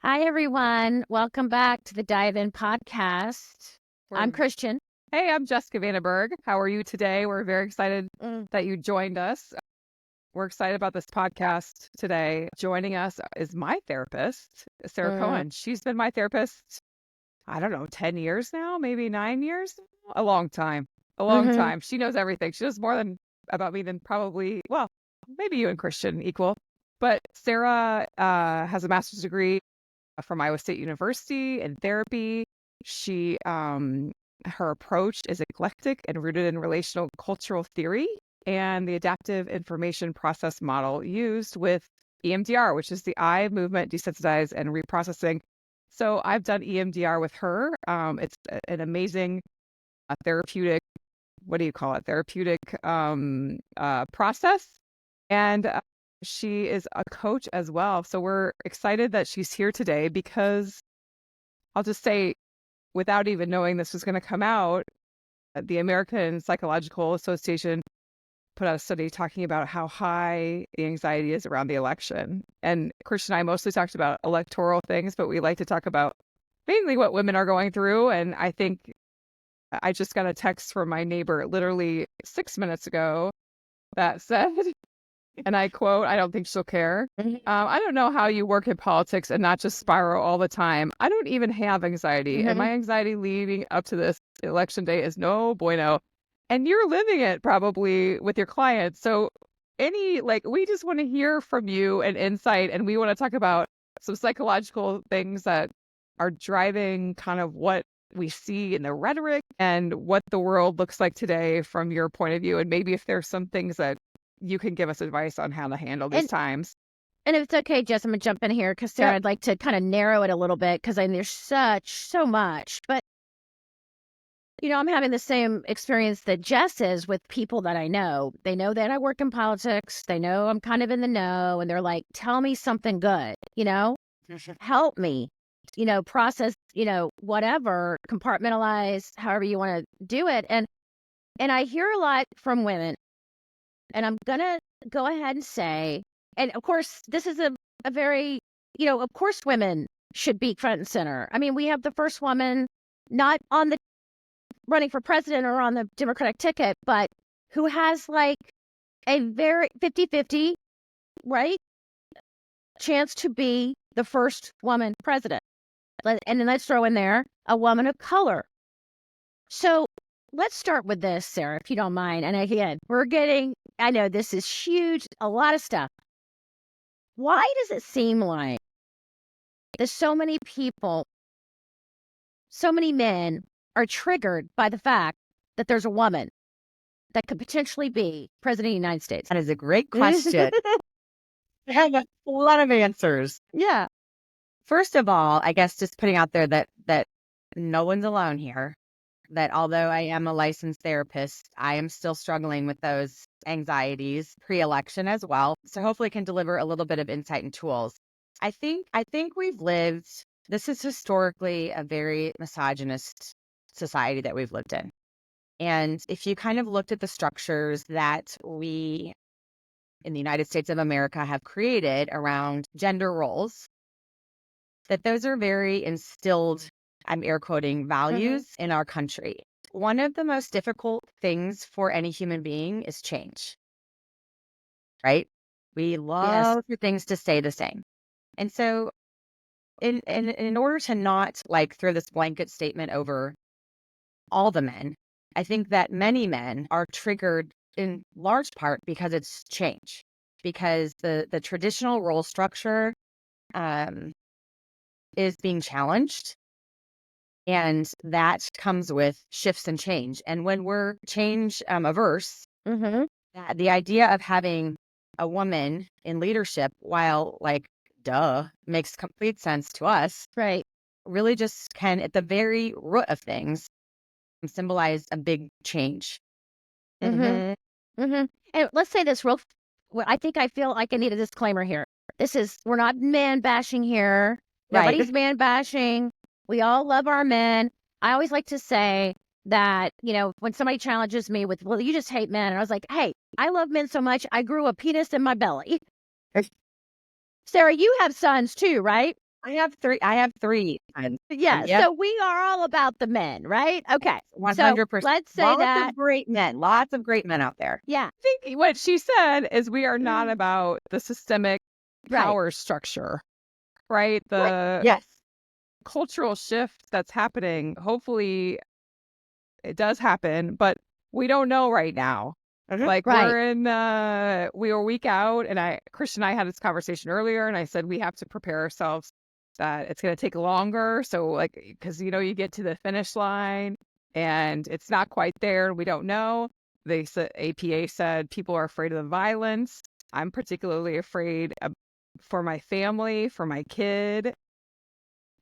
Hi, everyone. Welcome back to the Dive In podcast. I'm Kristian. Hey, I'm Jessica Vandenberg. How are you today? We're very excited Mm. that you joined us. We're excited about this podcast today. Joining us is my therapist, Sara Coen. She's been my therapist, I don't know, 10 years now, maybe 9 years, a long time, time. She knows everything. She knows more about me than probably, well, maybe you and Kristian equal. But Sara has a master's degree from Iowa State University in therapy. She her approach is eclectic and rooted in relational cultural theory and the adaptive information process model used with EMDR, which is the eye movement desensitized and reprocessing. So I've done EMDR with her. It's an amazing therapeutic, what do you call it? Therapeutic process. And she is a coach as well. So we're excited that she's here today because I'll just say, without even knowing this was going to come out, the American Psychological Association put out a study talking about how high the anxiety is around the election. And Kristian and I mostly talked about electoral things, but we like to talk about mainly what women are going through. And I think I just got a text from my neighbor literally 6 minutes ago that said, and I quote, "I don't think she'll care. I don't know how you work in politics and not just spiral all the time. I don't even have anxiety. And my anxiety leading up to this election day is no bueno. And you're living it probably with your clients. So we just want to hear from you and insight. And we want to talk about some psychological things that are driving kind of what we see in the rhetoric and what the world looks like today from your point of view. And maybe if there's some things that you can give us advice on how to handle these times." And if it's okay, Jess, I'm going to jump in here because, Sara, I'd like to kind of narrow it a little bit because there's so much. But, I'm having the same experience that Jess is with people that I know. They know that I work in politics. They know I'm kind of in the know. And they're like, tell me something good, help me, process, whatever, compartmentalize, however you want to do it. And I hear a lot from women. And I'm going to go ahead and say, and of course, this is a very, of course, women should be front and center. I mean, we have the first woman not on the running for president or on the Democratic ticket, but who has like a very 50-50, right, chance to be the first woman president. And then let's throw in there a woman of color. So let's start with this, Sara, if you don't mind. And again, I know this is huge, a lot of stuff. Why does it seem like that so many people, so many men are triggered by the fact that there's a woman that could potentially be president of the United States? That is a great question. I have a lot of answers. Yeah. First of all, I guess just putting out there that no one's alone here. That although I am a licensed therapist, I am still struggling with those anxieties pre-election as well. So hopefully can deliver a little bit of insight and tools. I think this is historically a very misogynist society that we've lived in. And if you kind of looked at the structures that we in the United States of America have created around gender roles, that those are very instilled, I'm air quoting, values in our country. One of the most difficult things for any human being is change, right? We love for things to stay the same. And so in order to not like throw this blanket statement over all the men, I think that many men are triggered in large part because it's change, because the traditional role structure is being challenged. And that comes with shifts and change. And when we're change averse, the idea of having a woman in leadership, while makes complete sense to us, right, really just can, at the very root of things, symbolize a big change. And let's say this real. I feel like I need a disclaimer here. We're not man bashing here. Nobody's man bashing. We all love our men. I always like to say that, when somebody challenges me with, well, you just hate men. And I was like, hey, I love men so much. I grew a penis in my belly. Sara, you have sons too, right? I have three. And Yeah. yep, So we are all about the men, right? Okay. So 100%. let's say that. Lots of great men out there. Yeah. I think what she said is we are not about the systemic Right. power structure, right? The Yes. cultural shift that's happening. Hopefully it does happen, but we don't know right now. Like Right. we were a week out, and Kristian and I had this conversation earlier, and I said we have to prepare ourselves that it's going to take longer. So like, because you get to the finish line and it's not quite there. We don't know. They said APA said people are afraid of the violence. I'm particularly afraid for my family, for my kid,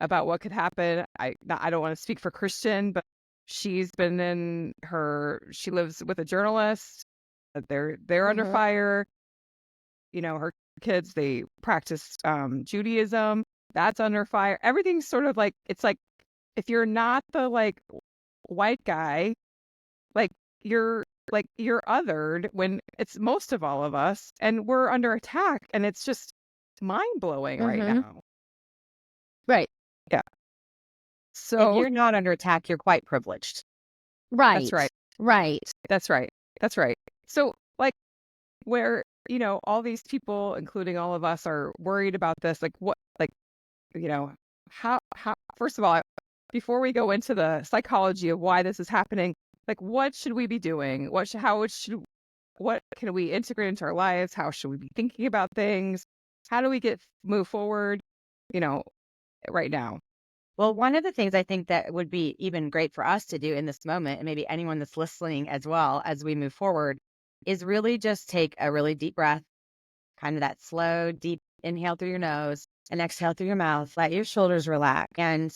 about what could happen. I don't want to speak for Kristian, but she's been she lives with a journalist. They're under fire. Her kids, they practice Judaism. That's under fire. Everything's sort of like, it's like, if you're not the like white guy, like you're othered when it's most of all of us, and we're under attack, and it's just mind blowing right now. Right. Yeah. If So you're not under attack, you're quite privileged. Right. that's right. Right. That's right. That's right. So like where, all these people, including all of us, are worried about this, like what, like, how, first of all, before we go into the psychology of why this is happening, like what should we be doing? What can we integrate into our lives? How should we be thinking about things? How do we move forward, right now? Well, one of the things I think that would be even great for us to do in this moment, and maybe anyone that's listening as well as we move forward, is really just take a really deep breath, kind of that slow, deep inhale through your nose and exhale through your mouth. Let your shoulders relax and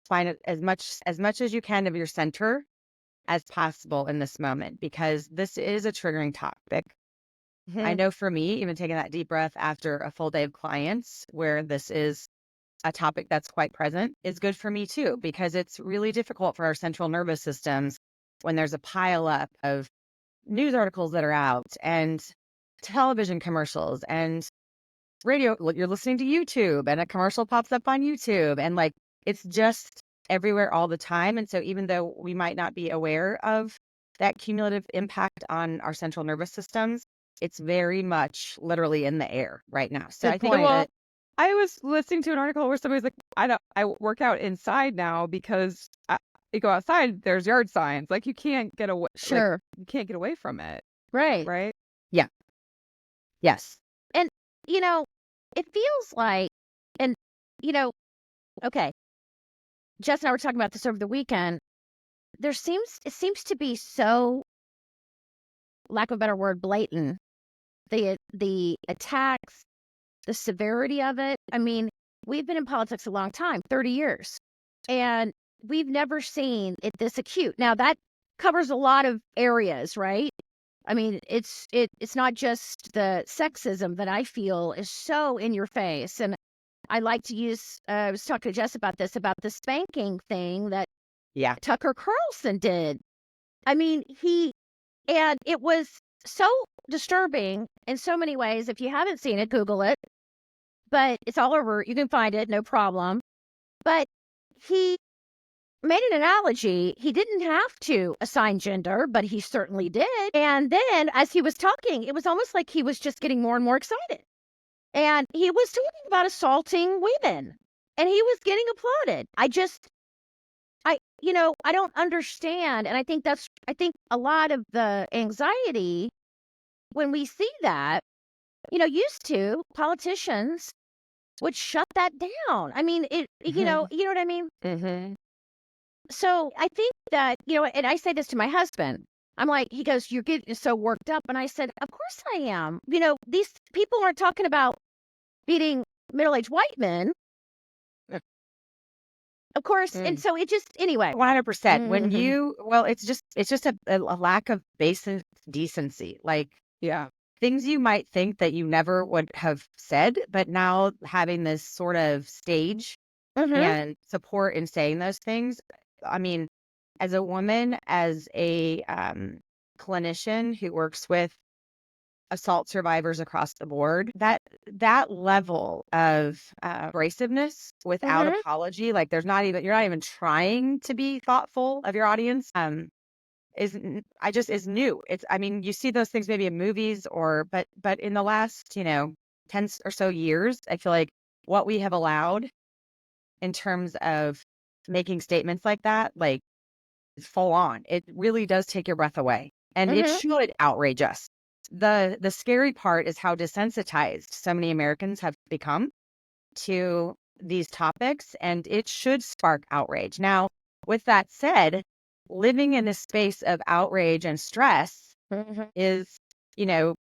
find it as much as you can of your center as possible in this moment, because this is a triggering topic. I know for me, even taking that deep breath after a full day of clients where this is a topic that's quite present is good for me too, because it's really difficult for our central nervous systems when there's a pile up of news articles that are out and television commercials and radio. You're listening to YouTube and a commercial pops up on YouTube, and like it's just everywhere all the time. And so even though we might not be aware of that cumulative impact on our central nervous systems, it's very much literally in the air right now. So Good I think point. that I was listening to an article where somebody's like, I work out inside now because you go outside, there's yard signs. Like you can't get away. Sure. You can't get away from it. Right. Right. yeah. Yes. And, it feels like, and, okay, Jess and I were talking about this over the weekend. It seems to be so, lack of a better word, blatant. The attacks, the severity of it. I mean, we've been in politics a long time, 30 years, and we've never seen it this acute. Now that covers a lot of areas, right? I mean, it's not just the sexism that I feel is so in your face. And I like to use, I was talking to Jess about this, about the spanking thing that Yeah. Tucker Carlson did. I mean, and it was so disturbing in so many ways. If you haven't seen it, Google it. But it's all over. You can find it, no problem. But he made an analogy. He didn't have to assign gender, but he certainly did. And then as he was talking, it was almost like he was just getting more and more excited. And he was talking about assaulting women, and he was getting applauded. I don't understand. And I think a lot of the anxiety when we see that, used to politicians would shut that down. I mean, you know what I mean? Mm-hmm. So I think that, and I say this to my husband. I'm like, he goes, "You're getting so worked up." And I said, "Of course I am." These people aren't talking about beating middle-aged white men. Of course. And so it just, anyway. 100%. It's just a lack of basic decency. Like, Yeah. things you might think that you never would have said, but now having this sort of stage and support in saying those things. I mean, as a woman, as a clinician who works with assault survivors across the board, that level of abrasiveness without Mhm. apology, like you're not even trying to be thoughtful of your audience, is new. I mean, you see those things maybe in movies but in the last, 10 or so years, I feel like what we have allowed in terms of making statements like that, like full on, it really does take your breath away. And it Mhm. should outrage us. The scary part is how desensitized so many Americans have become to these topics, and it should spark outrage. Now, with that said, living in this space of outrage and stress Mhm. is, you know,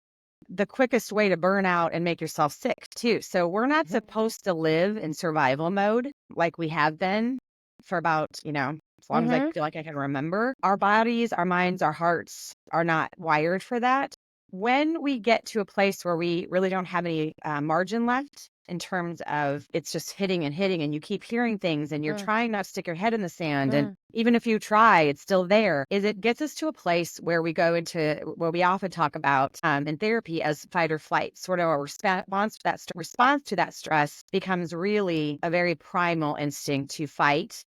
the quickest way to burn out and make yourself sick too. So we're not supposed to live in survival mode like we have been for about, as long as I Mhm. feel like I can remember. Our bodies, our minds, our hearts are not wired for that. When we get to a place where we really don't have any margin left in terms of it's just hitting and hitting, and you keep hearing things and you're Mm. trying not to stick your head in the sand. And Mm. even if you try, it's still there. Is it gets us to a place where we go into where we often talk about in therapy as fight or flight, sort of a response to that stress becomes really a very primal instinct to fight,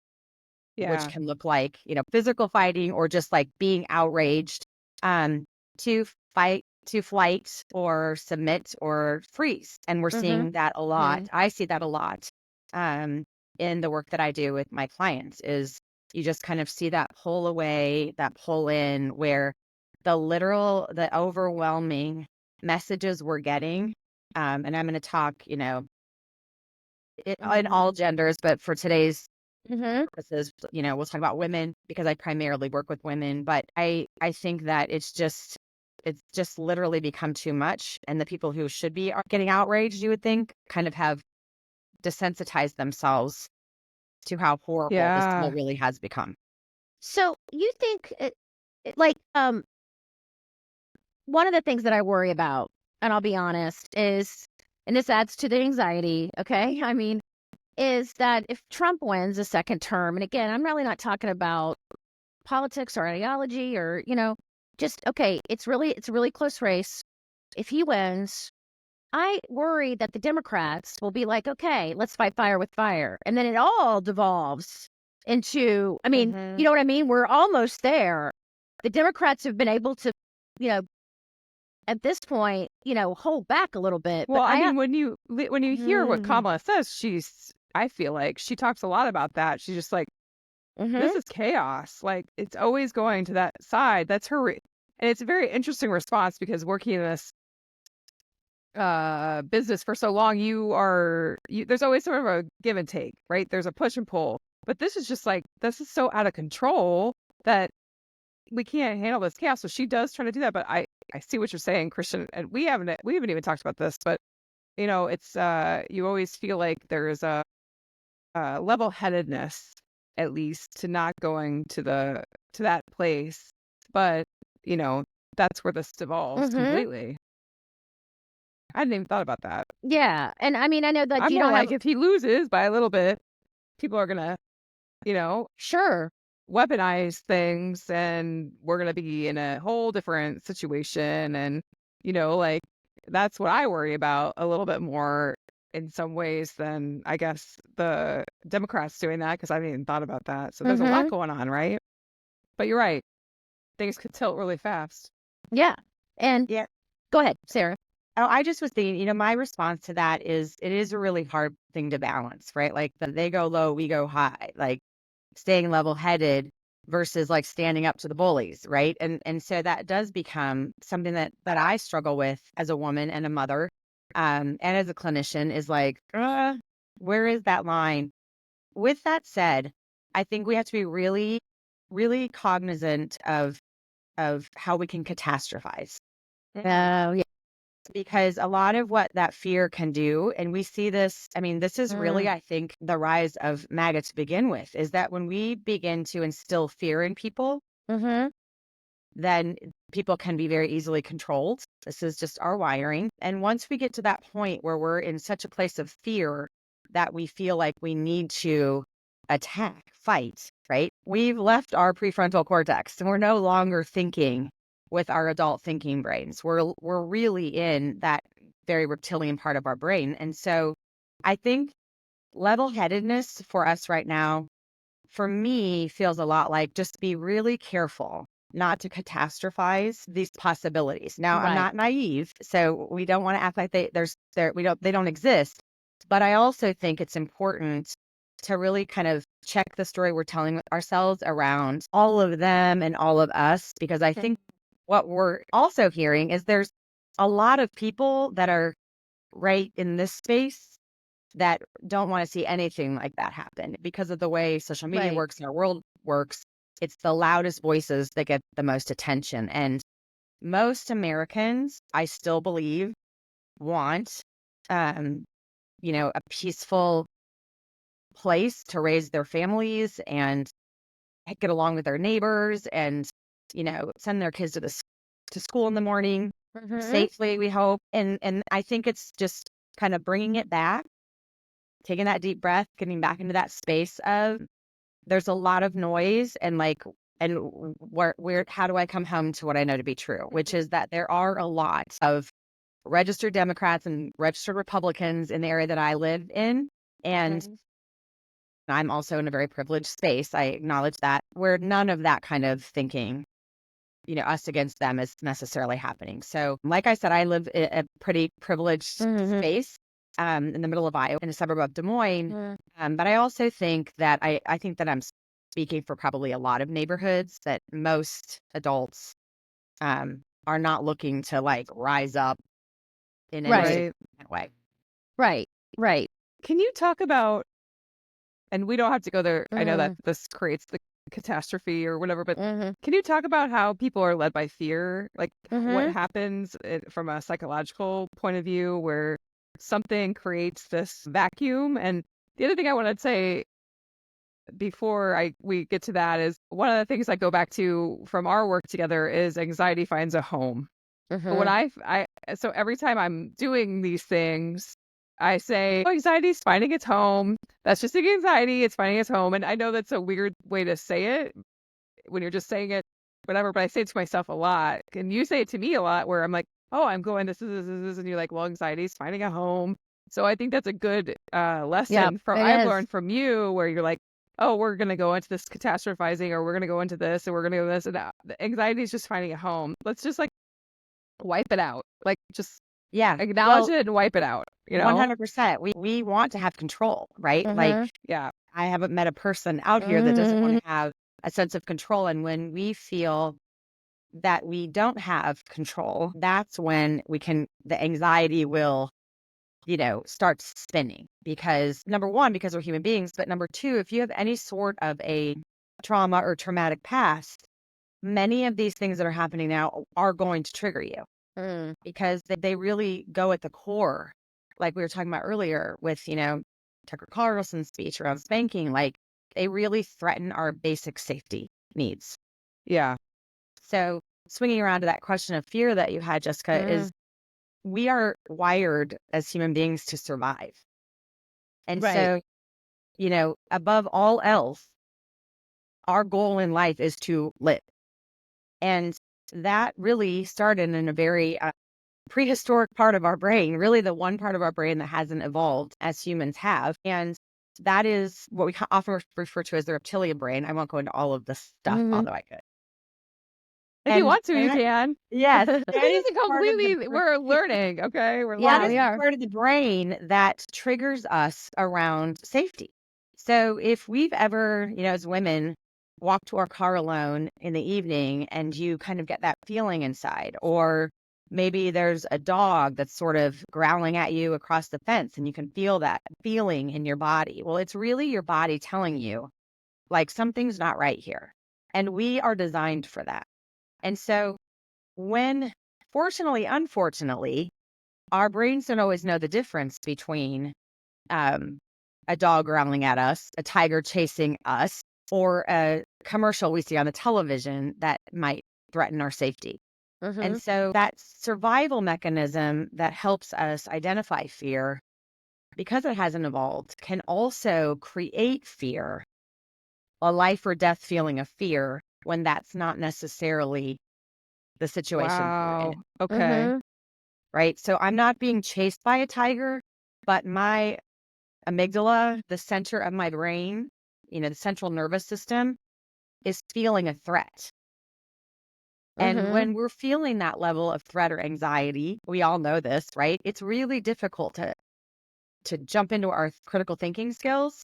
which Yeah. can look like, physical fighting or just like being outraged, to fight, to flight or submit or freeze. And we're Mhm. seeing that a lot. Mhm. I see that a lot in the work that I do with my clients is you just kind of see that pull away, that pull in where the overwhelming messages we're getting. And I'm going to talk, in all genders, but for today's Mhm. purposes, we'll talk about women because I primarily work with women, but I think that it's just literally become too much. And the people who should be getting outraged, you would think, kind of have desensitized themselves to how horrible this tool Yeah. really has become. So you think like one of the things that I worry about, and I'll be honest, is, and this adds to the anxiety, okay? I mean, is that if Trump wins a second term, and again, I'm really not talking about politics or ideology or, just okay, it's a really close race. If he wins, I worry that the Democrats will be like, okay, let's fight fire with fire. And then it all devolves into, I mean, Hmm. you know what I mean? We're almost there. The Democrats have been able to, you know, at this point, hold back a little bit. Well, But I I, mean, when you hear what mm-hmm. Kamala says, I feel like she talks a lot about that. She's just like, this is chaos. Like, it's always going to that side. That's her. And it's a very interesting response because working in this business for so long, there's always sort of a give and take, right? There's a push and pull. But this is so out of control that we can't handle this chaos. So she does try to do that. But I see what you're saying, Christian. And we haven't even talked about this, but it's you always feel like there's a level-headedness, at least, to not going to that place. But you know that's where this devolves Mm-hmm. completely. I hadn't even thought about that. Yeah. And I mean, I know that I'm you more don't have, like, if he loses by a little bit, people are gonna, you know, sure. weaponize things, and we're gonna be in a whole different situation. And like, that's what I worry about a little bit more in some ways than I guess the Democrats doing that, because I haven't even thought about that. So there's a lot Mm-hmm. going on, right? But you're right, things could tilt really fast. Yeah. And Yeah. go ahead, Sarah. Oh, I just was thinking, my response to that is it is a really hard thing to balance, right? Like they go low, we go high, like staying level headed versus like standing up to the bullies, right? And so that does become something that I struggle with as a woman and a mother, and as a clinician is like, where is that line? With that said, I think we have to be really, really cognizant of how we can catastrophize. Oh, yeah. Because a lot of what that fear can do, and we see this, I mean, this is really, Mm. I think, the rise of MAGA to begin with, is that when we begin to instill fear in people, Mm-hmm. then people can be very easily controlled. This is just our wiring. And once we get to that point where we're in such a place of fear that we feel like we need to attack, fight, right? We've left our prefrontal cortex and we're no longer thinking with our adult thinking brains. We're really in that very reptilian part of our brain. And so I think level-headedness for us right now, for me, feels a lot like just be really careful not to catastrophize these possibilities. Now, I'm Right. not naive, so we don't want to act like they don't exist. But I also think it's important to really kind of check the story we're telling ourselves around all of them and all of us, because I think what we're also hearing is there's a lot of people that are right in this space that don't want to see anything like that happen because of the way social media Right. works and our world works. It's the loudest voices that get the most attention. And most Americans, I still believe, want, a peaceful place to raise their families and get along with their neighbors and, send their kids to school in the morning safely, we hope. And I think it's just kind of bringing it back, taking that deep breath, getting back into that space of there's a lot of noise and where how do I come home to what I know to be true, which is that there are a lot of registered Democrats and registered Republicans in the area that I live in. And I'm also in a very privileged space. I acknowledge that, where none of that kind of thinking, us against them is necessarily happening. So, like I said, I live in a pretty privileged space in the middle of Iowa, in a suburb of Des Moines. But I also think that I think that I'm speaking for probably a lot of neighborhoods that most adults are not looking to rise up in any Right. significant way. Right. Right. Can you talk about, and we don't have to go there, I know that this creates the catastrophe or whatever, but can you talk about how people are led by fear? Like what happens from a psychological point of view where something creates this vacuum? And the other thing I want to say before we get to that is one of the things I go back to from our work together is anxiety finds a home. But when so every time I'm doing these things, I say, oh, anxiety's finding its home. That's just anxiety. It's finding its home. And I know that's a weird way to say it when you're just saying it, whatever, but I say it to myself a lot. And you say it to me a lot where I'm like, oh, I'm going, this is, and you're like, well, anxiety's finding a home. So I think that's a good lesson I've learned from you, where you're like, oh, we're going to go into this catastrophizing, or we're going to go into this, and we're going to go this. And the anxiety is just finding a home. Let's just wipe it out. Just acknowledge it and wipe it out. 100%. We want to have control, right? Yeah. I haven't met a person out here that doesn't want to have a sense of control. And when we feel that we don't have control, that's when the anxiety will, start spinning. Because number one, because we're human beings, but number two, if you have any sort of a trauma or traumatic past, many of these things that are happening now are going to trigger you because they really go at the core. Like we were talking about earlier with, Tucker Carlson's speech around spanking, they really threaten our basic safety needs. Yeah. So swinging around to that question of fear that you had, Jessica, is we are wired as human beings to survive. And so, above all else, our goal in life is to live. And that really started in a very prehistoric part of our brain, really the one part of our brain that hasn't evolved as humans have. And that is what we often refer to as the reptilian brain. I won't go into all of this stuff, although I could. If you want to, you can. Yes. This is completely, we're learning, okay? We are. Part of the brain that triggers us around safety. So if we've ever, as women, walk to our car alone in the evening and you kind of get that feeling inside, or maybe there's a dog that's sort of growling at you across the fence and you can feel that feeling in your body. Well, it's really your body telling you, something's not right here. And we are designed for that. And so when, unfortunately, our brains don't always know the difference between a dog growling at us, a tiger chasing us, or a commercial we see on the television that might threaten our safety. And so that survival mechanism that helps us identify fear, because it hasn't evolved, can also create fear, a life or death feeling of fear, when that's not necessarily the situation that you're Wow. in, Okay. right? So I'm not being chased by a tiger, but my amygdala, the center of my brain, the central nervous system, is feeling a threat. And when we're feeling that level of threat or anxiety, we all know this, right? It's really difficult to jump into our critical thinking skills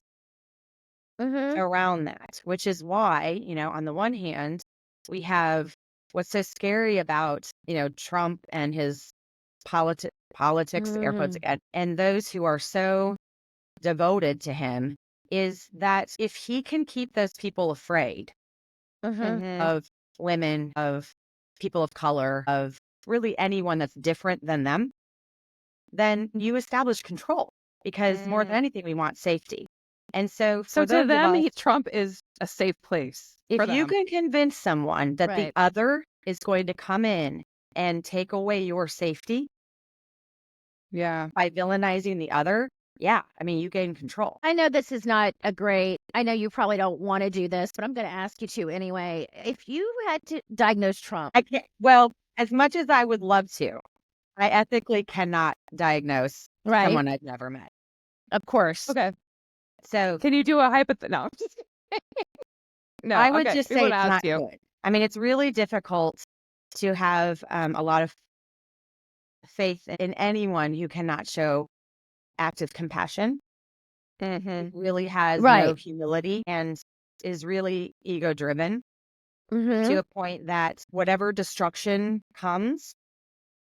around that, which is why, on the one hand, we have what's so scary about, Trump and his politics, air quotes again, and those who are so devoted to him is that if he can keep those people afraid of women, of people of color, of really anyone that's different than them, then you establish control because more than anything, we want safety. And so So for to those of them, us, Trump is a safe place if for you them. can convince someone that the Right. other is going to come in and take away your safety Yeah. by villainizing the other, yeah, I mean, you gain control. I know this is not I know you probably don't want to do this, but I'm going to ask you to anyway. If you had to diagnose Trump, I can't, well, as much as I would love to, I ethically cannot diagnose right? someone I've never met. Of course. Okay. So Can you do a hypothetical? No, I'm just kidding. No. I would Okay. just We say want to it's ask not you. good. I mean, it's really difficult to have a lot of faith in anyone who cannot show active compassion, really has no Right. humility, and is really ego driven Mm-hmm. to a point that whatever destruction comes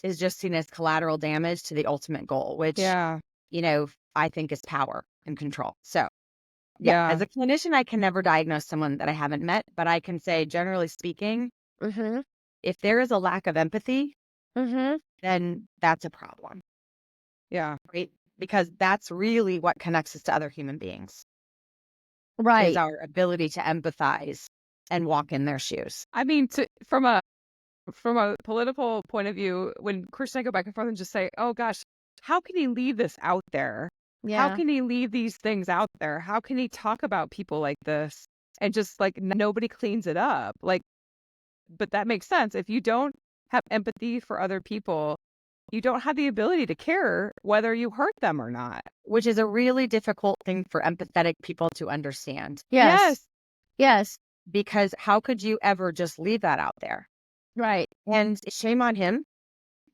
is just seen as collateral damage to the ultimate goal, which, Yeah. I think is power and control. So, yeah, Yeah. as a clinician, I can never diagnose someone that I haven't met, but I can say, generally speaking, Mm-hmm. if there is a lack of empathy, Mm-hmm. then that's a problem, Yeah. right? Because that's really what connects us to other human beings, is Right. our ability to empathize and walk in their shoes. I mean, from a political point of view, when Kristian and I go back and forth and just say, "Oh gosh, how can he leave this out there? How Yeah. can he leave these things out there? How can he talk about people like this and just like nobody cleans it up?" Like, but that makes sense. If you don't have empathy for other people, you don't have the ability to care whether you hurt them or not. Which is a really difficult thing for empathetic people to understand. Yes. Yes. Because how could you ever just leave that out there? Right. And shame on him,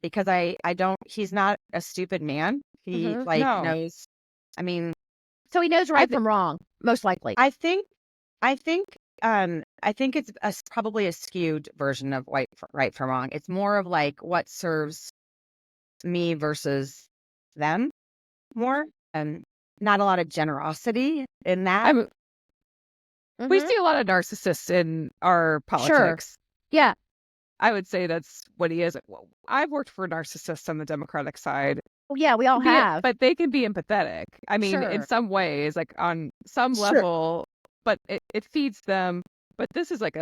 because I don't, he's not a stupid man. He Mhm. No. knows. I mean, So he knows I right thi- from wrong, most likely. I think, I think, I think it's probably a skewed version of right from wrong. It's more of like what serves me versus them more, and not a lot of generosity in that. We Mhm. see a lot of narcissists in our Sure. politics. Yeah. I would say that's what he is. Well, I've worked for narcissists on the Democratic side. Well, yeah, we all Be- have. But they can be empathetic. I mean, in Sure. some ways, like on some Sure. level, but it feeds them. But this is like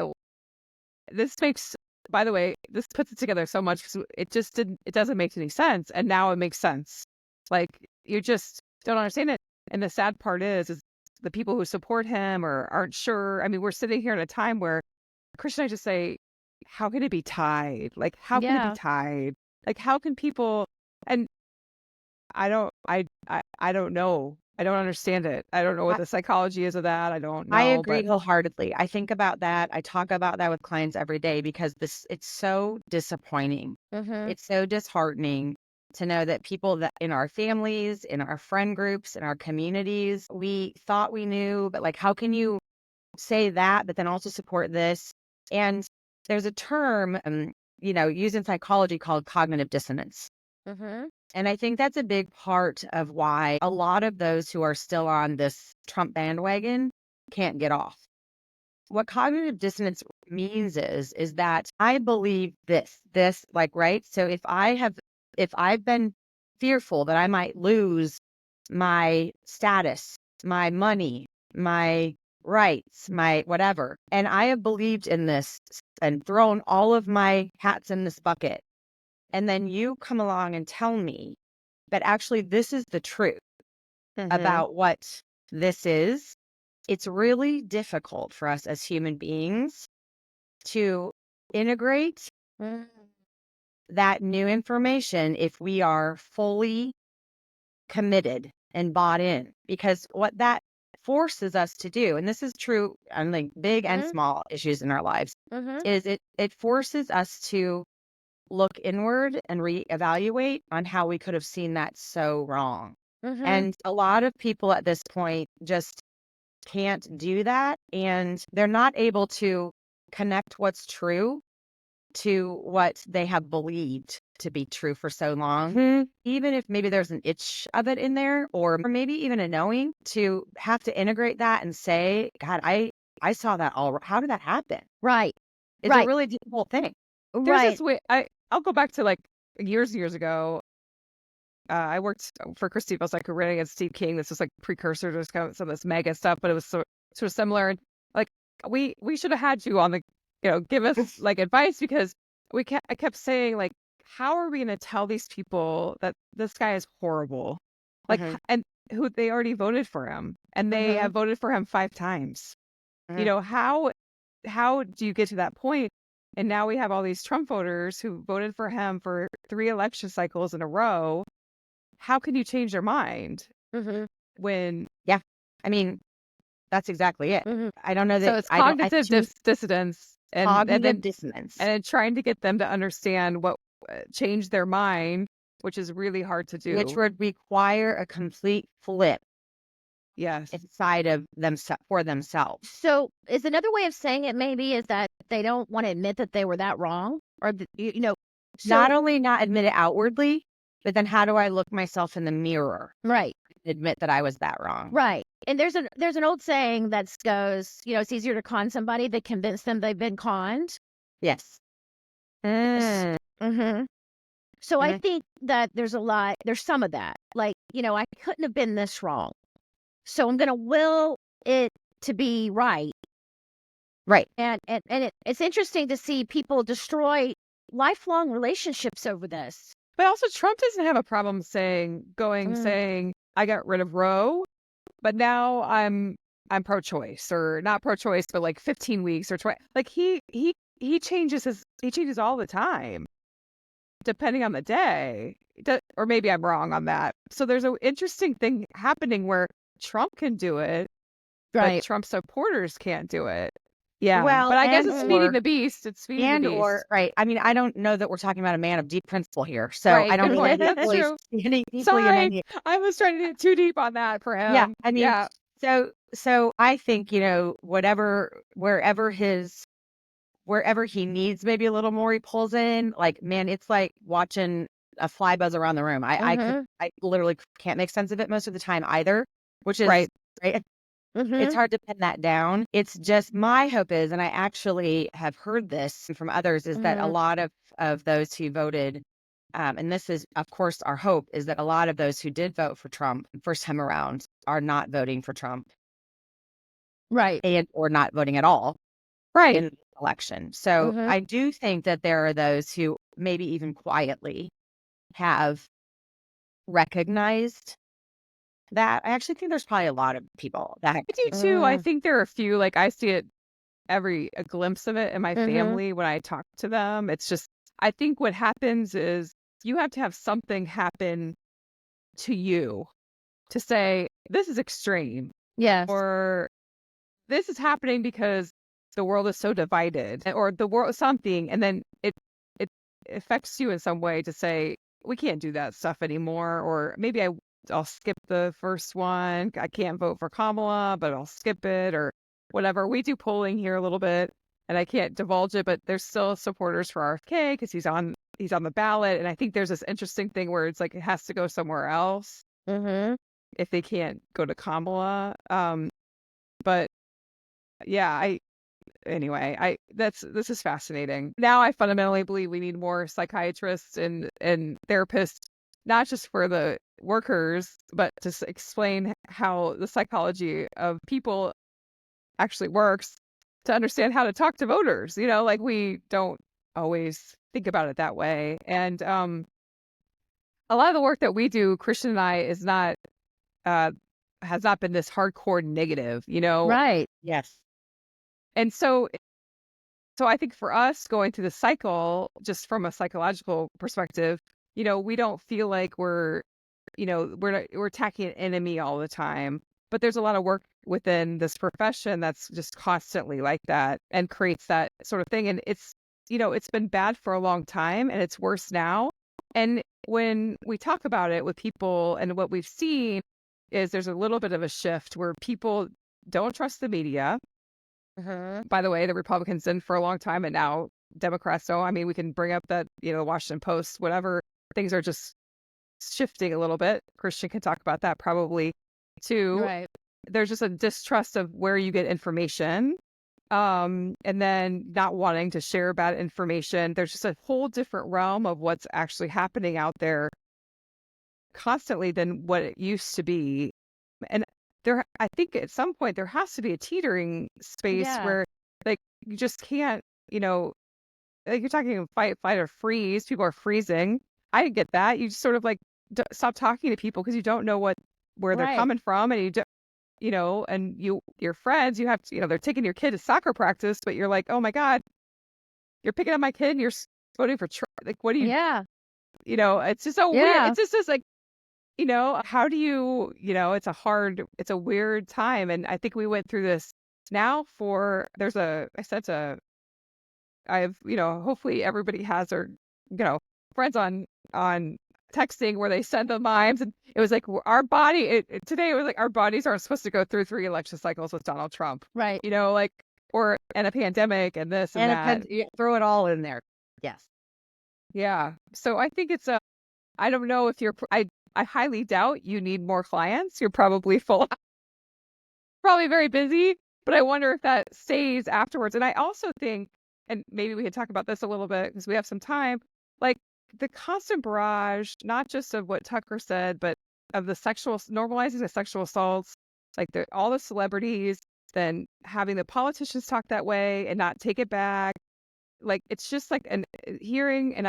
this makes, by the way, this puts it together so much because it doesn't make any sense. And now it makes sense. Like you just don't understand it. And the sad part is the people who support him or aren't sure. I mean, we're sitting here at a time where Kristian and I just say, how can it be tied? Like, how can it Yeah. be tied? Like, how can people, and I don't know. I don't understand it. I don't know what the psychology is of that. I don't know. I agree But wholeheartedly. I think about that. I talk about that with clients every day because it's so disappointing. Mhm. It's so disheartening to know that people that in our families, in our friend groups, in our communities, we thought we knew, but like, how can you say that, but then also support this? And there's a term, used in psychology called cognitive dissonance. Mhm. And I think that's a big part of why a lot of those who are still on this Trump bandwagon can't get off. What cognitive dissonance means is that I believe this, like, right? So if I've been fearful that I might lose my status, my money, my rights, my whatever, and I have believed in this and thrown all of my hats in this bucket, and then you come along and tell me that actually this is the truth about what this is, it's really difficult for us as human beings to integrate Mm. that new information if we are fully committed and bought in. Because what that forces us to do, and this is true on like big and Mhm. small issues in our lives, Mhm. is it forces us to look inward and reevaluate on how we could have seen that so wrong. Mhm. And a lot of people at this point just can't do that. And they're not able to connect what's true to what they have believed to be true for so long. Even if maybe there's an itch of it in there, or maybe even a knowing, to have to integrate that and say, God, I saw that all. How did that happen? Right. It's a Right. really difficult thing. There's Right. this way. I'll go back to like years ago. I worked for Christy Bell's like writing against Steve King. This was like precursor to some of this mega stuff, but it was sort of similar. And like we should have had you on the, give us like advice, because I kept saying like, how are we going to tell these people that this guy is horrible? Like, Mhm. and who they already voted for him, and they Mhm. have voted for him 5 times. Mhm. How do you get to that point? And now we have all these Trump voters who voted for him for 3 election cycles in a row. How can you change their mind Mhm. when Yeah. I mean, that's exactly it. Mhm. I don't know so that it's I don't I cognitive to me, dissonance, and cognitive then dissonance, trying to get them to understand what change their mind, which is really hard to which do. would require a complete flip Yes. inside of for themselves. So, is another way of saying it maybe is that they don't want to admit that they were that wrong, or So Not only not admit it outwardly, but then how do I look myself in the mirror right, and admit that I was that wrong? right. And there's an old saying that goes, it's easier to con somebody than convince them they've been conned. Yes. Mm, Mm-hmm. So I mhm. think that there's some of that. Like, I couldn't have been this wrong. So I'm going to will it to be right. Right. And it's interesting to see people destroy lifelong relationships over this. But also Trump doesn't have a problem Mm. saying I got rid of Roe, but now I'm pro-choice, or not pro-choice, but like 15 weeks or 20. Like he changes all the time, depending on the day. Or maybe I'm wrong on that. So there's an interesting thing happening where Trump can do it, but Right. Trump supporters can't do it. Yeah, Well, but I guess it's feeding the beast. It's feeding the beast. right. I mean, I don't know that we're talking about a man of deep principle here. So I Right. don't Good mean to point. get That's really true. deeply in Sorry, any. I was trying to get too deep on that for Yeah. him. I mean, Yeah. so I think, wherever he needs maybe a little more, he pulls in. Like, man, it's like watching a fly buzz around the room. Mhm. I literally can't make sense of it most of the time either, which is Right. right. It's Mhm. hard to pin that down. It's just my hope is, and I actually have heard this from others, is that a Mhm. lot of those who voted, and this is, of course, our hope, is that a lot of those who did vote for Trump first time around are not voting for Trump Right. or not voting at all Right. in the election. So Mhm. I do think that there are those who maybe even quietly have recognized that. I actually think there's probably a lot of people that I do too. I Mm. think there are a few, like I see it a glimpse of it in my Mhm. family when I talk to them. It's just, I think what happens is you have to have something happen to you to say, this is extreme, Yes. or this is happening because the world is so divided, or the world something, and then it affects you in some way to say we can't do that stuff anymore, or maybe I'll skip the first one. I can't vote for Kamala, but I'll skip it, or whatever. We do polling here a little bit, and I can't divulge it, but there's still supporters for RFK because he's on the ballot, and I think there's this interesting thing where it's like it has to go somewhere else Mhm. if they can't go to Kamala. But yeah, this is fascinating. Now I fundamentally believe we need more psychiatrists and therapists, not just for the workers, but to explain how the psychology of people actually works, to understand how to talk to voters. Like we don't always think about it that way. And a lot of the work that we do, Christian and I, is not uh has not been this hardcore negative. Right. yes. And so So I think for us going through the cycle, just from a psychological perspective, we don't feel like we're attacking an enemy all the time. But there's a lot of work within this profession that's just constantly like that and creates that sort of thing. And it's been bad for a long time and it's worse now. And when we talk about it with people and what we've seen is there's a little bit of a shift where people don't trust the media. By the way, the Republicans didn't for a long time, and now Democrats don't. I mean, we can bring up that, the Washington Post, whatever. Things are just shifting a little bit. Kristian can talk about that probably too. Right. There's just a distrust of where you get information, and then not wanting to share bad information. There's just a whole different realm of what's actually happening out there constantly than what it used to be. And I think at some point there has to be a teetering space Yeah. where like you just can't, like you're talking fight, or freeze. People are freezing. I get that. You just sort of like stop talking to people because you don't know where they're Right. coming from, and you don't, and your friends, you have to, they're taking your kid to soccer practice, but you're like, oh my God, you're picking up my kid and you're voting for Trump. Like, what do you, Yeah. it's just so weird. Yeah. It's just like, how do you, it's a weird time. And I think we went through this now hopefully everybody has their, friends on texting where they send the mimes, and it was like our body, today it was like our bodies aren't supposed to go through 3 election cycles with Donald Trump, Right. and a pandemic and this and that. Throw it all in there. Yes. Yeah. So I think I don't know if I highly doubt you need more clients. You're probably probably very busy, but I wonder if that stays afterwards. And I also think, and maybe we could talk about this a little bit because we have some time, like the constant barrage, not just of what Tucker said, but of the normalizing the sexual assaults, like all the celebrities, then having the politicians talk that way and not take it back. Like, it's just like hearing, and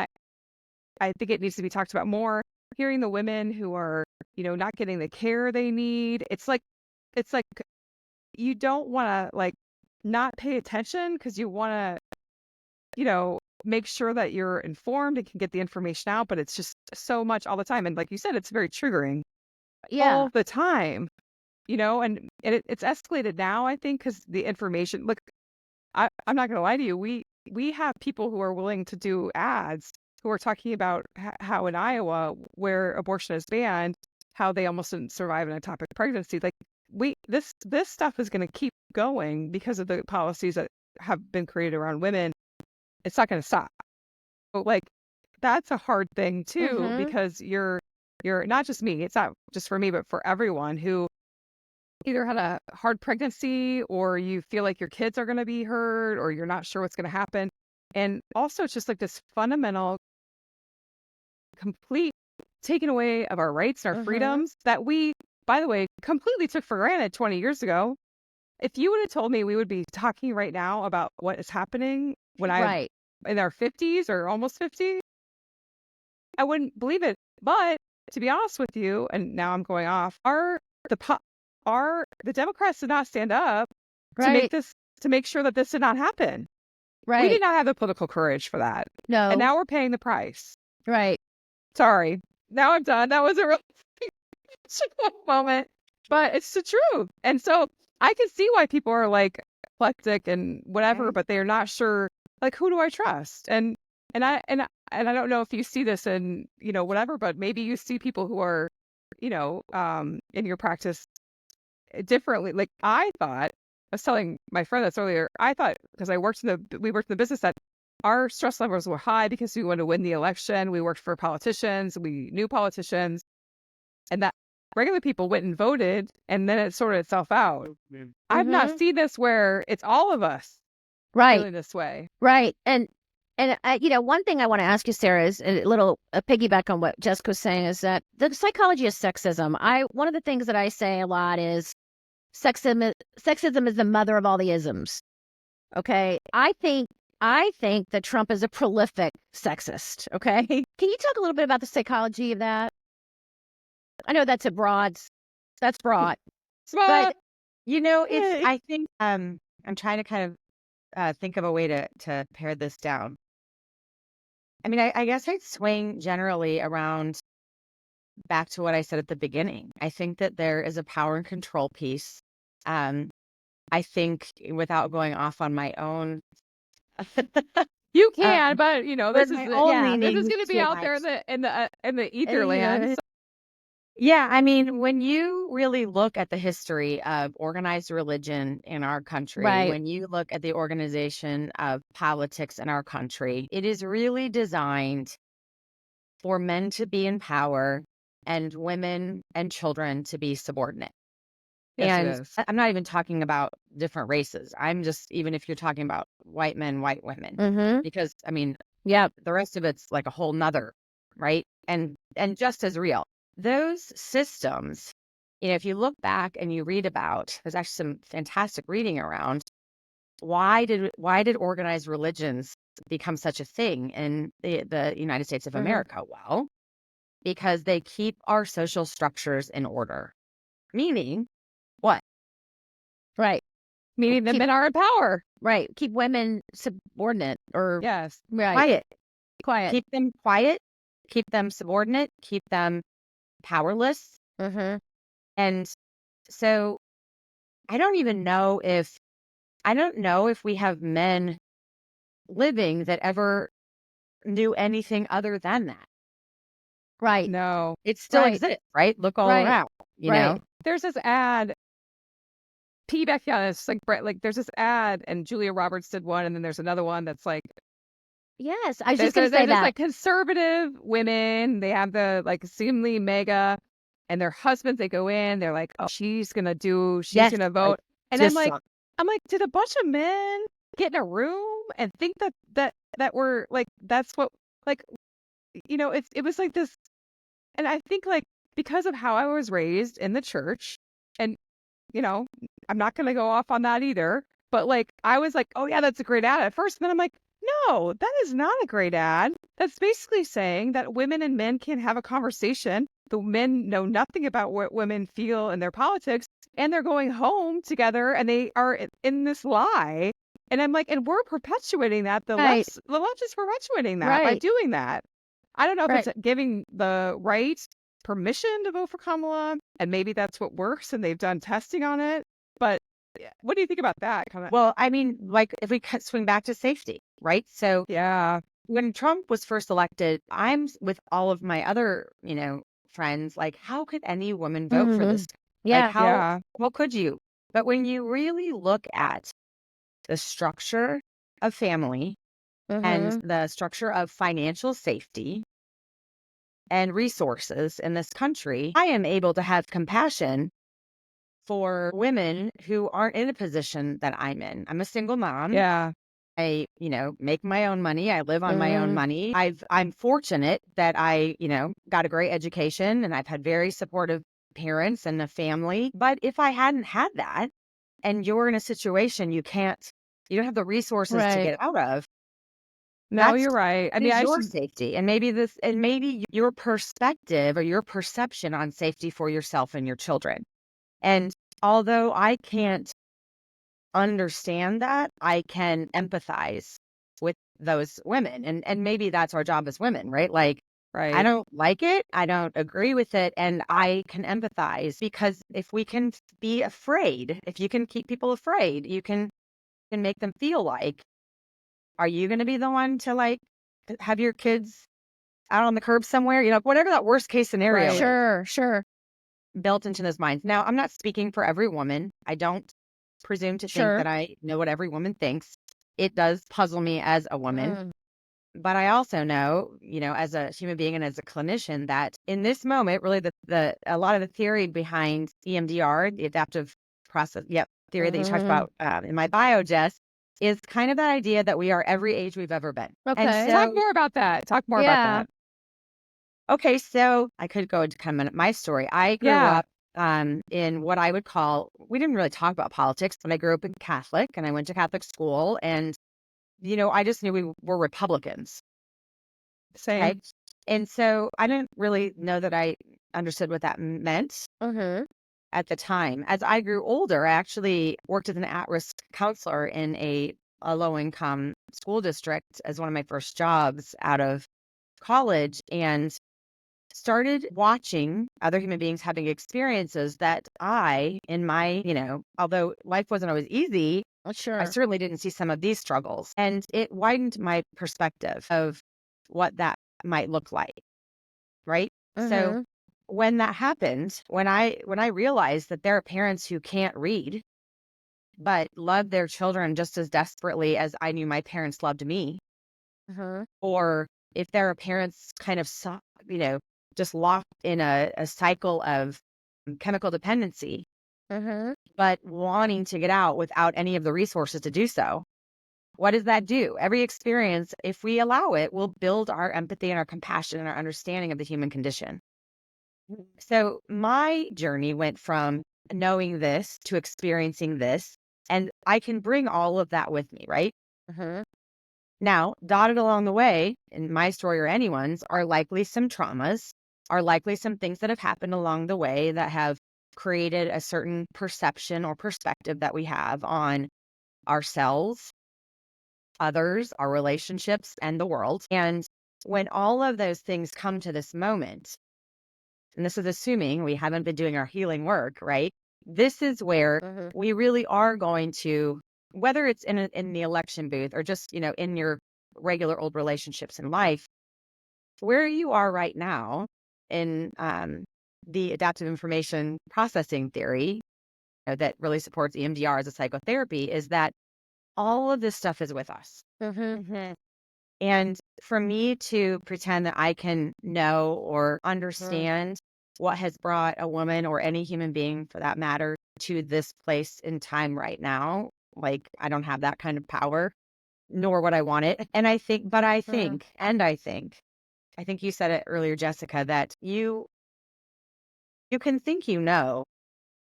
I think it needs to be talked about more, hearing the women who are, not getting the care they need. It's like you don't want to like not pay attention because you want to, make sure that you're informed and can get the information out, but it's just so much all the time. And like you said, it's very triggering all the time, and it's escalated now, I think, because the information, look, I'm not going to lie to you. We have people who are willing to do ads who are talking about how in Iowa, where abortion is banned, how they almost didn't survive an ectopic pregnancy. Like this stuff is going to keep going because of the policies that have been created around women. It's not going to stop. So like, that's a hard thing too, because you're not just me. It's not just for me, but for everyone who either had a hard pregnancy or you feel like your kids are going to be hurt or you're not sure what's going to happen. And also it's just like this fundamental, complete taking away of our rights and our freedoms that we, by the way, completely took for granted 20 years ago. If you would have told me we would be talking right now about what is happening when I'm in our 50s or almost 50, I wouldn't believe it. But to be honest with you, and now I'm going off, the Democrats did not stand up to make sure that this did not happen. Right. We did not have the political courage for that. No. And now we're paying the price. Right. Sorry. Now I'm done. That was a real moment, but it's the truth. And so I can see why people are like eclectic and whatever, but they're not sure, like, who do I trust? And I don't know if you see this in, whatever, but maybe you see people who are, in your practice differently. Like I was telling my friend this earlier, I thought, because we worked in the business, that our stress levels were high because we wanted to win the election. We worked for politicians. We knew politicians, and that regular people went and voted, and then it sorted itself out. I've not seen this where it's all of us feeling this way. Right. And one thing I want to ask you, Sarah, is a little piggyback on what Jessica was saying, is that the psychology of sexism. One of the things that I say a lot is sexism is the mother of all the isms. Okay. I think that Trump is a prolific sexist. Okay. Can you talk a little bit about the psychology of that? I know that's broad. But I think I'm trying to kind of think of a way to pare this down. I mean, I guess I'd swing generally around back to what I said at the beginning. I think that there is a power and control piece. I think without going off on my own, You can, but with this is my own this is leanings going to be too out there much. in the ether land. Yeah, I mean, when you really look at the history of organized religion in our country, Right. when you look at the organization of politics in our country, it is really designed for men to be in power and women and children to be subordinate. Yes, it And is. I'm not even talking about different races. I'm just, even if you're talking about white men, white women, Mm-hmm. because I mean, Yep. the rest of it's like a whole nother, right? And just as real. Those systems, if you look back and you read about, there's actually some fantastic reading around why did organized religions become such a thing in the United States of Mhm. America? Well, because they keep our social structures in order. Meaning what? Right. Meaning the Keep- men are in power. Right. Keep women subordinate or Yes. right. Quiet. Keep them quiet, keep them subordinate, keep them powerless. Mm-hmm. And so I don't know if we have men living that ever knew anything other than that. Right. No. It still Right. exists, right? Look all Right. around, you Right. know? There's this ad. Piggyback on this, like Brett, like there's this ad, and Julia Roberts did one, and then there's another one that's like Yes. I was there's just going to say there's this that. like conservative women. They have the like seemingly mega, and their husbands. They go in. They're like, oh, she's gonna Yes, gonna vote, and just I'm like, did a bunch of men get in a room and think that we're like that's what like it was like this, and I think like because of how I was raised in the church, and I'm not going to go off on that either. But like, I was like, oh yeah, that's a great ad at first. And then I'm like, no, that is not a great ad. That's basically saying that women and men can't have a conversation. The men know nothing about what women feel in their politics, and they're going home together, and they are in this lie. And I'm like, and we're perpetuating that. The Right. left is perpetuating that by Right. doing that. I don't know if Right. it's giving the right permission to vote for Kamala, and maybe that's what works, and they've done testing on it. But what do you think about that? Well, I mean, like if we swing back to safety, right? So Yeah, when Trump was first elected, I'm with all of my other, friends, like, how could any woman vote for this? Yeah. Like, how could you? But when you really look at the structure of family and Mm-hmm. the structure of financial safety and resources in this country, I am able to have compassion for women who aren't in a position that I'm in. I'm a single mom. yeah. I, make my own money. I live on my own money. I'm fortunate that I, got a great education, and I've had very supportive parents and a family. But if I hadn't had that, and you're in a situation you don't have the resources to Right. get out of, No, you're right. I mean, is your safety. And maybe your perspective or your perception on safety for yourself and your children. And although I can't understand that, I can empathize with those women. And maybe that's our job as women, right? Like, right. I don't like it. I don't agree with it. And I can empathize, because if we can be afraid, if you can keep people afraid, you can make them feel like, are you going to be the one to like have your kids out on the curb somewhere? Whatever that worst case scenario is. Sure. Built into those minds. Now, I'm not speaking for every woman. I don't presume to think that I know what every woman thinks. It does puzzle me as a woman. But I also know, as a human being and as a clinician, that in this moment, really a lot of the theory behind EMDR, the adaptive process theory that you talked about in my bio, Jess, is kind of that idea that we are every age we've ever been. Okay. And Talk more about that. Talk more about that. Okay, so I could go into kind of my story. I grew up in what I would call, we didn't really talk about politics, but I grew up in Catholic, and I went to Catholic school, and I just knew we were Republicans. Same. Okay? And so I didn't really know that I understood what that meant at the time. As I grew older, I actually worked as an at-risk counselor in a a low-income school district as one of my first jobs out of college, and started watching other human beings having experiences that in my, although life wasn't always easy, I Sure. certainly didn't see some of these struggles. And it widened my perspective of what that might look like. Right. So Mm-hmm. when that happened, when I realized that there are parents who can't read, but love their children just as desperately as I knew my parents loved me, Mm-hmm. or if there are parents kind of, you know, just locked in a cycle of chemical dependency, Mm-hmm. but wanting to get out without any of the resources to do so. What does that do? Every experience, if we allow it, will build our empathy and our compassion and our understanding of the human condition. So my journey went from knowing this to experiencing this, and I can bring all of that with me, right? Mm-hmm. Now, dotted along the way, in my story or anyone's, are likely some traumas, are likely some things that have happened along the way that have created a certain perception or perspective that we have on ourselves, others, our relationships, and the world. And when all of those things come to this moment, and this is assuming we haven't been doing our healing work, right? This is where Mm-hmm. we really are going to, whether it's in the election booth or just, in your regular old relationships in life, where you are right now in the adaptive information processing theory, that really supports EMDR as a psychotherapy, is that all of this stuff is with us. Mm-hmm. And for me to pretend that I can know or Mm-hmm. understand what has brought a woman or any human being for that matter to this place in time right now, like I don't have that kind of power, nor would I want it. And I think you said it earlier, Jessica, that you can think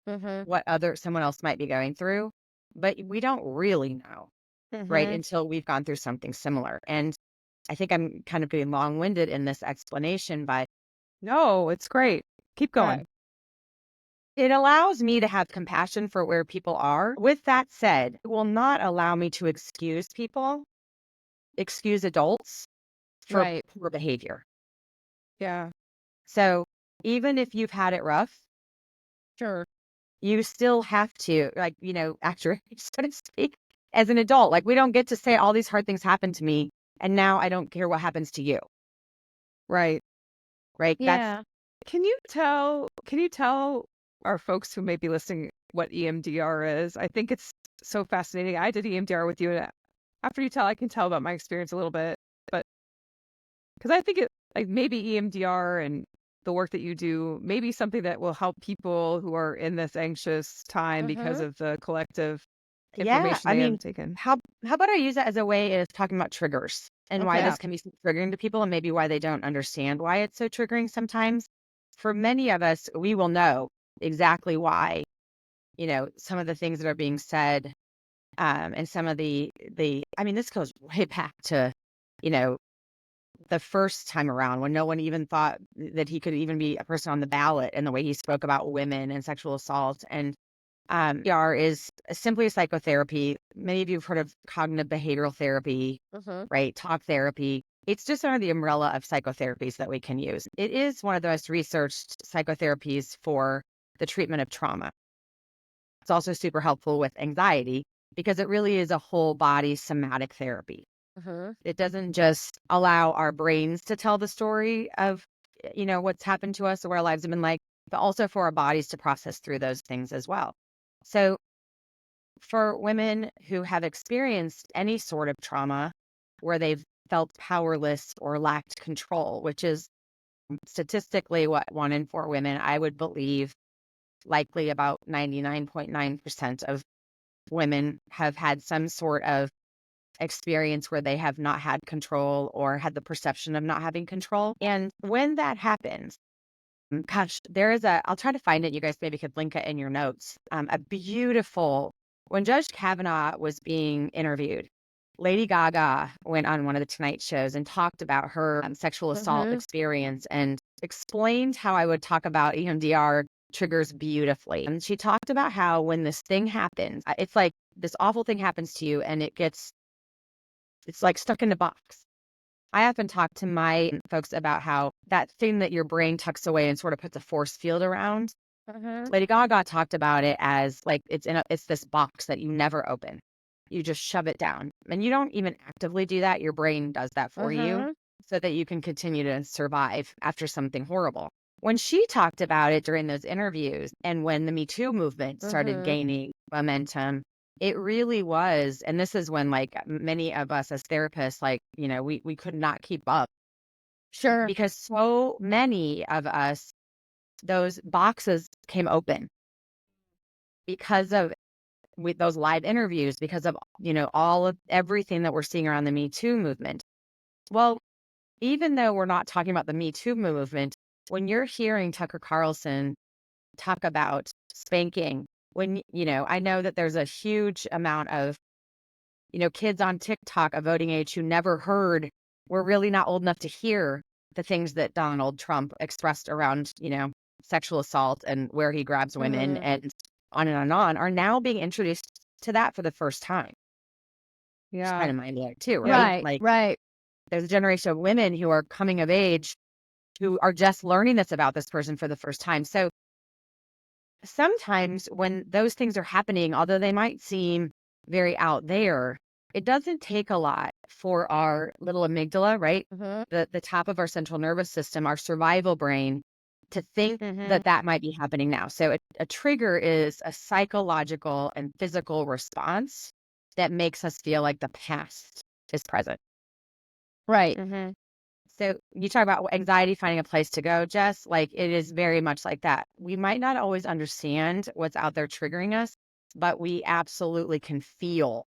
Mm-hmm. what someone else might be going through, but we don't really know, right? Mm-hmm. Until we've gone through something similar. And I think I'm kind of getting long-winded in this explanation, but No, it's great. Keep going. it allows me to have compassion for where people are. With that said, it will not allow me to excuse adults for Right. poor behavior. Yeah. So even if you've had it rough, Sure. you still have to, like, act your age, so to speak, as an adult. Like, we don't get to say all these hard things happened to me, and now I don't care what happens to you, Right. right? Yeah. Can you tell our folks who may be listening what EMDR is? I think it's so fascinating. I did EMDR with you, and after you tell, I can tell about my experience a little bit, but because I think it like maybe EMDR and the work that you do may be something that will help people who are in this anxious time because Mm-hmm. of the collective Yeah, information I they have mean, taken. how about I use that as a way of talking about triggers and why Okay. Yeah. this can be so triggering to people and maybe why they don't understand why it's so triggering sometimes. For many of us, we will know exactly why, some of the things that are being said, and some of I mean, this goes way back to, you know, the first time around when no one even thought that he could even be a person on the ballot, and the way he spoke about women and sexual assault. And ER is simply a psychotherapy. Many of you have heard of cognitive behavioral therapy, Mm-hmm. right? Talk therapy. It's just under the umbrella of psychotherapies that we can use. It is one of the most researched psychotherapies for the treatment of trauma. It's also super helpful with anxiety because it really is a whole body somatic therapy. Mm-hmm. It doesn't just allow our brains to tell the story of, what's happened to us or what our lives have been like, but also for our bodies to process through those things as well. So for women who have experienced any sort of trauma where they've felt powerless or lacked control, which is statistically what 1 in 4 women, I would believe, likely about 99.9% of women have had some sort of experience where they have not had control or had the perception of not having control. And when that happens, gosh, I'll try to find it. You guys maybe could link it in your notes. A beautiful, when Judge Kavanaugh was being interviewed, Lady Gaga went on one of the Tonight shows and talked about her sexual assault Mm-hmm. experience and explained how I would talk about EMDR triggers beautifully. And she talked about how when this thing happens, it's like this awful thing happens to you and it gets it's like stuck in a box. I often talk to my folks about how that thing that your brain tucks away and sort of puts a force field around. Lady Gaga talked about it as like it's this box that you never open. You just shove it down, and you don't even actively do that. Your brain does that for you so that you can continue to survive after something horrible. When she talked about it during those interviews and when the Me Too movement started gaining momentum, it really was. And this is when like many of us as therapists, like, you know, we could not keep up Sure. because so many of us, those boxes came open because of with those live interviews, because of, you know, all of everything that we're seeing around the Me Too movement. Well, even though we're not talking about the Me Too movement, when you're hearing Tucker Carlson talk about spanking, when, you know, I know that there's a huge amount of, you know, kids on TikTok of voting age who never heard, were really not old enough to hear the things that Donald Trump expressed around, you know, sexual assault and where he grabs women and on, are now being introduced to that for the first time. It's Yeah. kind of mind-blowing too, right? Right. Like Right. there's a generation of women who are coming of age who are just learning this about this person for the first time. So sometimes when those things are happening, although they might seem very out there, it doesn't take a lot for our little amygdala, right? The top of our central nervous system, our survival brain, to think that that might be happening now. So a trigger is a psychological and physical response that makes us feel like the past is present. Right. So you talk about anxiety finding a place to go, Jess, like it is very much like that. We might not always understand what's out there triggering us, but we absolutely can feel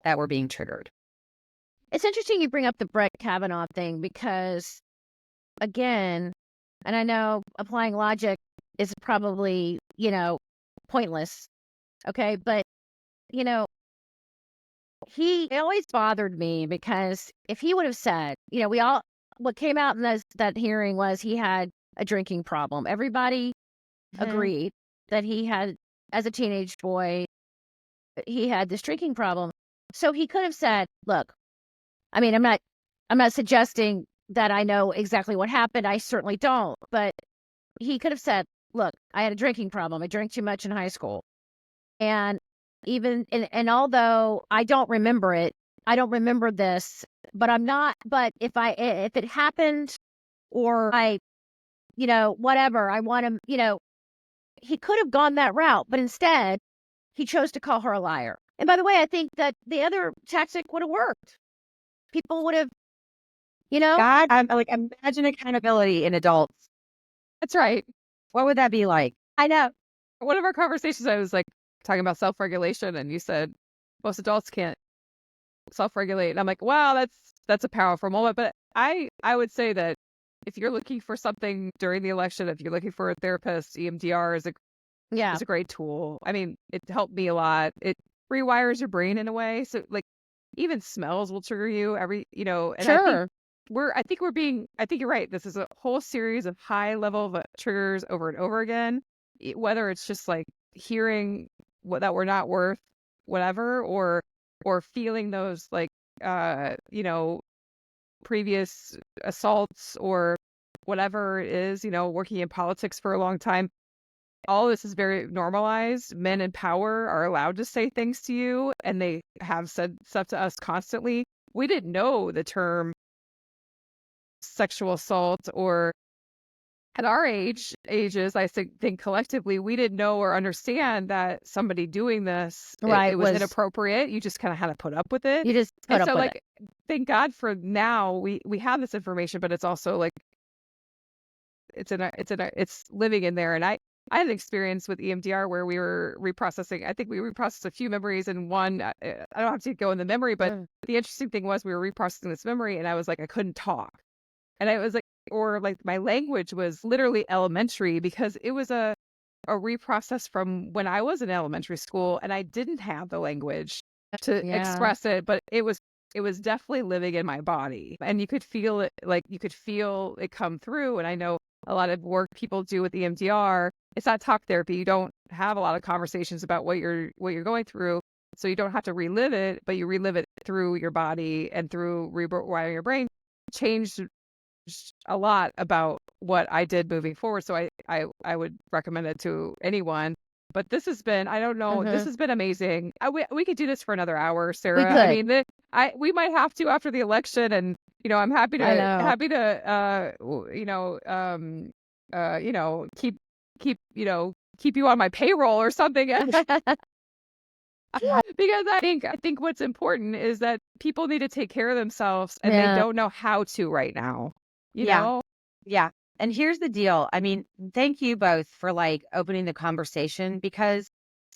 that we're being triggered. It's interesting you bring up the Brett Kavanaugh thing because, again, and I know applying logic is probably, you know, pointless. Okay. But, you know, it always bothered me because if he would have said, you know, what came out in that hearing was he had a drinking problem. Everybody agreed that he had, as a teenage boy, he had this drinking problem. So he could have said, look, I mean, I'm not suggesting that I know exactly what happened. I certainly don't. But he could have said, look, I had a drinking problem. I drank too much in high school. And and although I don't remember it, I don't remember this, but if it happened or you know, whatever, I want to, you know, he could have gone that route, but instead he chose to call her a liar. And by the way, I think that the other tactic would have worked. People would have, you know, God, I'm like, imagine accountability in adults. That's right. What would that be like? I know. One of our conversations, I was like talking about self-regulation, and you said most adults can't self-regulate. And I'm like, wow, that's a powerful moment. But I would say that if you're looking for something during the election, if you're looking for a therapist, EMDR is a great tool. I mean, it helped me a lot. It rewires your brain in a way. So like even smells will trigger you you know, and Sure. I think you're right. This is a whole series of high level of triggers over and over again, whether it's just like hearing that we're not worth whatever, or feeling those like, you know, previous assaults or whatever it is, you know, working in politics for a long time. All this is very normalized. Men in power are allowed to say things to you, and they have said stuff to us constantly. We didn't know the term sexual assault, or at our ages, I think collectively, we didn't know or understand that somebody doing this, Right, it was was inappropriate. You just kind of had to put up with it. you just put And up so with like, thank God for now we have this information, but it's also like it's living in there. And I had an experience with EMDR where we were reprocessing. I think we reprocessed a few memories, and one, I don't have to go in the memory, but the interesting thing was we were reprocessing this memory, and I was like, I couldn't talk. And I was like, or like my language was literally elementary because it was a reprocess from when I was in elementary school, and I didn't have the language to express it, but it was definitely living in my body, and you could feel it, like you could feel it come through. And I know a lot of work people do with EMDR, it's not talk therapy. You don't have a lot of conversations about what you're going through, So you don't have to relive it, but you relive it through your body and through rewiring your brain. Changed a lot about what I did moving forward. So I would recommend it to anyone. But this has been, I don't know, this has been amazing. We could do this for another hour, Sarah. could. I mean, we might have to after the election, and I'm happy I know. to keep you on my payroll or something. Because I think what's important is that people need to take care of themselves, and they don't know how to right now. You know? Yeah. And here's the deal. I mean, thank you both for like opening the conversation because,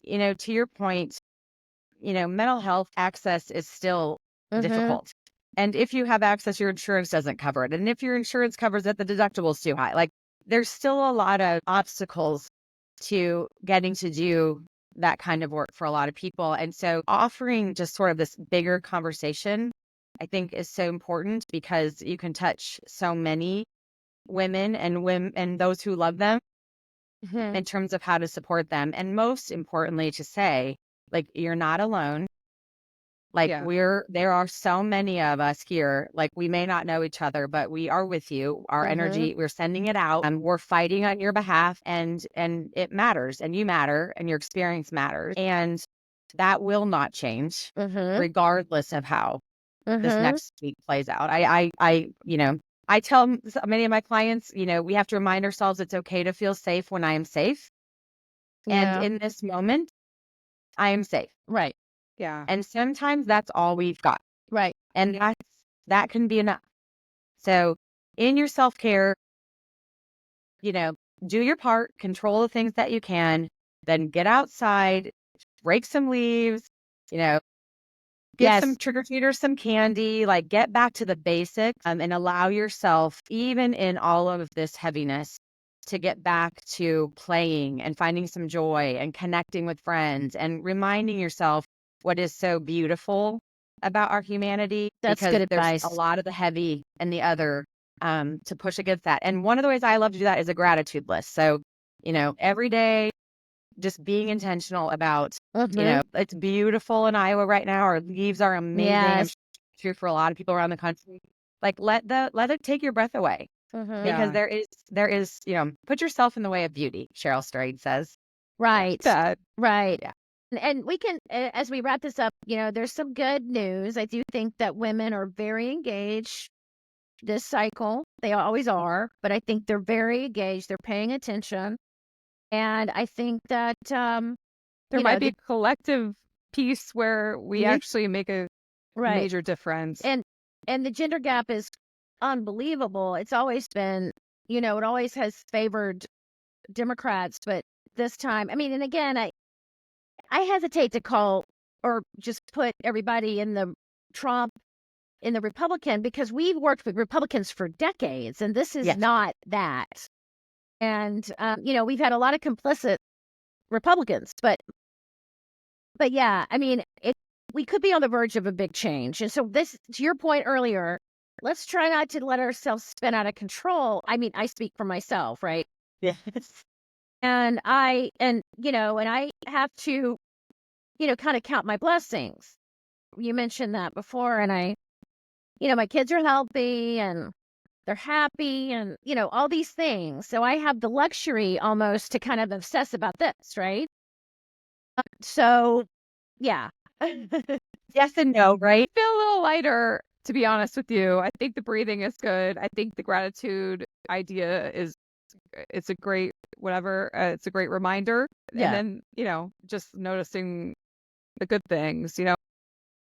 to your point, mental health access is still difficult. And if you have access, your insurance doesn't cover it. And if your insurance covers it, the deductible's too high. Like there's still a lot of obstacles to getting to do that kind of work for a lot of people. And so offering just sort of this bigger conversation, I think is so important because you can touch so many women and those who love them in terms of how to support them. And most importantly, to say, like, you're not alone. Like there are so many of us here, like we may not know each other, but we are with you. Our energy, we're sending it out and we're fighting on your behalf and it matters and you matter and your experience matters. And that will not change regardless of how this next week plays out. I tell many of my clients, we have to remind ourselves it's okay to feel safe when I am safe. And in this moment, I am safe. Right. Yeah. And sometimes that's all we've got. Right. And that can be enough. So in your self-care, do your part, control the things that you can, then get outside, break some leaves, give some trick-or-treaters some candy, like get back to the basics and allow yourself, even in all of this heaviness, to get back to playing and finding some joy and connecting with friends and reminding yourself what is so beautiful about our humanity. That's because good advice. There's a lot of the heavy and the other to push against that. And one of the ways I love to do that is a gratitude list. So, every day, just being intentional about, it's beautiful in Iowa right now. Our leaves are amazing. I'm Yes. sure for a lot of people around the country. Like let it take your breath away because there is, put yourself in the way of beauty, Cheryl Strayed says. Right. Right. Yeah. And we can, as we wrap this up, there's some good news. I do think that women are very engaged this cycle. They always are, but I think they're very engaged. They're paying attention. And I think that there might be a collective piece where we actually make a major difference. And the gender gap is unbelievable. It's always been, it always has favored Democrats, but this time, I mean, and again, I hesitate to call or just put everybody in the Trump in the Republican because we've worked with Republicans for decades, and this is not that. And we've had a lot of complicit Republicans, but yeah, I mean, we could be on the verge of a big change. And so this, to your point earlier, let's try not to let ourselves spin out of control. I mean, I speak for myself, right? Yes. And I have to, kind of count my blessings. You mentioned that before, and my kids are healthy and they're happy and, all these things. So I have the luxury almost to kind of obsess about this, right? So, yeah. Yes and no, right? I feel a little lighter, to be honest with you. I think the breathing is good. I think the gratitude idea it's a great whatever. It's a great reminder. Yeah. And then, just noticing the good things,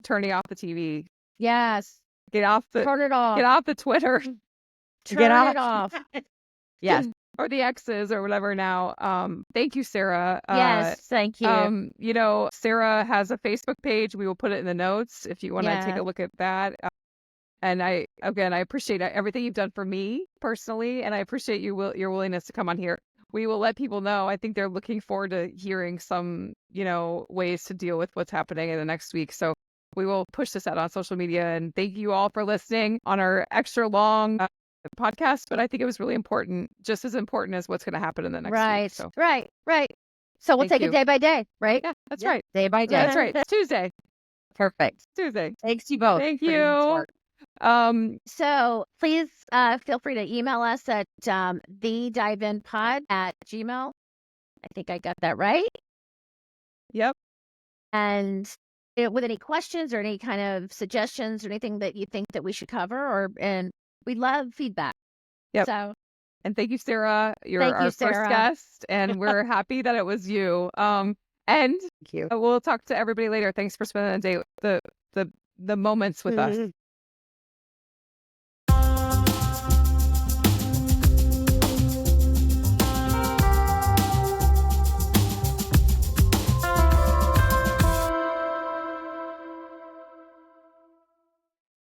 turning off the TV. Yes. Turn it off. Get off the Twitter. Turn it off. Yes. Or the X's or whatever now. Thank you, Sarah. Yes, thank you. Sarah has a Facebook page. We will put it in the notes if you want to take a look at that. And I appreciate everything you've done for me personally, and I appreciate your willingness to come on here. We will let people know. I think they're looking forward to hearing some, ways to deal with what's happening in the next week. So we will push this out on social media. And thank you all for listening on our extra long podcast. But I think it was really important, just as important as what's going to happen in the next week. So. Right. So we'll Thank take it you. day by day, right? Yeah, that's Yeah, right. day by day. That's right. It's Tuesday. Perfect. Tuesday. Thanks you both. Thank for doing this you. work. So please feel free to email us at thediveinpod@gmail. I think I got that right. Yep. And with any questions or any kind of suggestions or anything that you think that we should cover, and we love feedback. Yep. So And thank you, Sarah. You're Thank you, our first Sarah. guest, and we're happy that it was you. And Thank you. we'll talk to everybody later. Thanks for spending the day, the moments with us.